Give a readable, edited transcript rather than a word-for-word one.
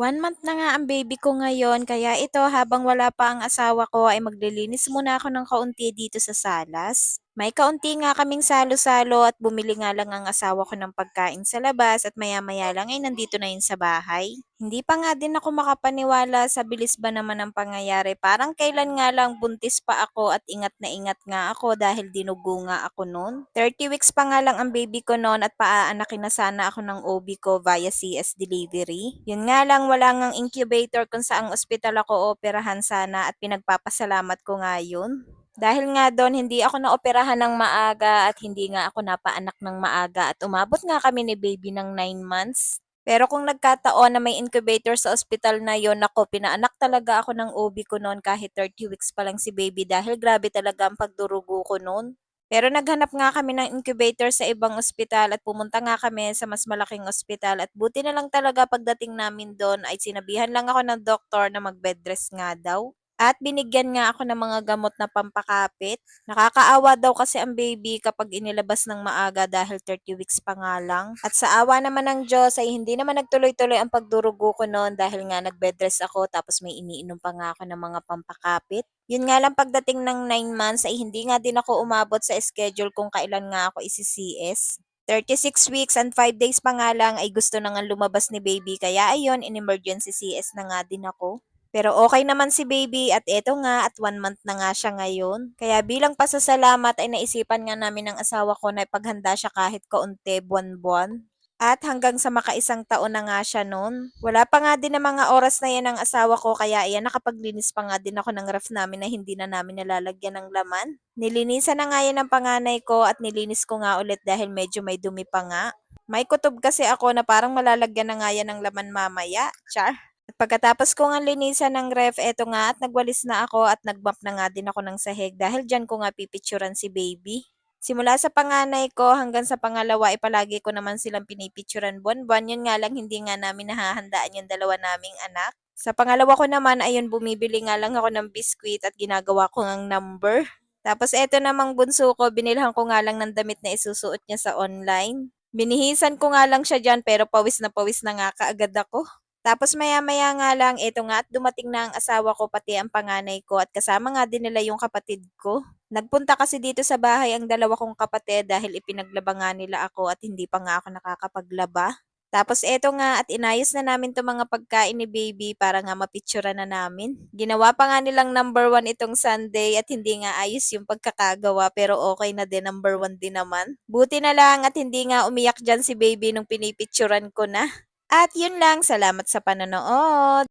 1 month na nga ang baby ko ngayon kaya ito habang wala pa ang asawa ko ay maglilinis muna ako ng kaunti dito sa salas. May kaunti nga kaming salo-salo at bumili nga lang ang asawa ko ng pagkain sa labas at maya-maya lang ay nandito na yun sa bahay. Hindi pa nga din ako makapaniwala sa bilis ba naman ng pangyayari. Parang kailan nga lang buntis pa ako at ingat na ingat nga ako dahil dinugo nga ako noon. 30 weeks pa nga lang ang baby ko noon at paaanakin na sana ako ng OB ko via CS delivery. Yun nga lang wala ngang incubator kung saang ospital ako operahan sana at pinagpapasalamat ko nga yun. Dahil nga doon hindi ako naoperahan ng maaga at hindi nga ako napaanak ng maaga at umabot nga kami ni baby ng 9 months. Pero kung nagkataon na may incubator sa ospital na yon, nako, pinaanak talaga ako ng OB ko noon kahit 30 weeks pa lang si baby dahil grabe talaga ang pagdurugo ko noon. Pero naghanap nga kami ng incubator sa ibang ospital at pumunta nga kami sa mas malaking ospital at buti na lang talaga pagdating namin doon ay sinabihan lang ako ng doktor na mag-bed rest nga daw. At binigyan nga ako ng mga gamot na pampakapit. Nakakaawa daw kasi ang baby kapag inilabas ng maaga dahil 30 weeks pa nga lang. At sa awa naman ng Diyos ay hindi naman nagtuloy-tuloy ang pagdurugo ko noon dahil nga nag-bedrest ako tapos may iniinom pa nga ako ng mga pampakapit. Yun nga lang pagdating ng 9 months ay hindi nga din ako umabot sa schedule kung kailan nga ako isi-CS. 36 weeks and 5 days pa nga lang ay gusto na nga lumabas ni baby kaya ayun, in emergency CS na nga din ako. Pero okay naman si baby at eto nga at 1 month na nga siya ngayon. Kaya bilang pasasalamat ay naisipan nga namin ng asawa ko na ipaghanda siya kahit kaunti buwan-buwan. At hanggang sa makaisang taon na nga siya noon. Wala pa nga din ng mga oras na yan ng asawa ko kaya iyan nakapaglinis pa nga din ako ng ref namin na hindi na namin nalalagyan ng laman. Nilinisan na nga yan ng panganay ko at nilinis ko nga ulit dahil medyo may dumi pa nga. May kutob kasi ako na parang malalagyan na nga yan ng laman mamaya. Char. At pagkatapos ko nga linisan ng ref, eto nga at nagwalis na ako at nagmap na nga din ako ng sahig dahil dyan ko nga pipicturan si baby. Simula sa panganay ko hanggang sa pangalawa ay palagi ko naman silang pinipicturan buwan-buwan. Yun nga lang hindi nga namin nahahandaan yung dalawa naming anak. Sa pangalawa ko naman ayun bumibili nga lang ako ng biskwit at ginagawa ko ng number. Tapos eto namang bunso ko, binilhan ko nga lang ng damit na isusuot niya sa online. Binihisan ko nga lang siya dyan pero pawis na nga kaagad ako. Tapos maya-maya nga lang, eto nga at dumating na ang asawa ko pati ang panganay ko at kasama nga din nila yung kapatid ko. Nagpunta kasi dito sa bahay ang dalawa kong kapatid dahil ipinaglaba nga nila ako at hindi pa nga ako nakakapaglaba. Tapos eto nga at inayos na namin 'tong mga pagkain ni baby para nga mapicturean na namin. Ginawa pa nga nilang number one itong Sunday at hindi nga ayos yung pagkakagawa pero okay na din, number one din naman. Buti na lang at hindi nga umiyak dyan si baby nung pinipicturean ko na. At yun lang, salamat sa panonood.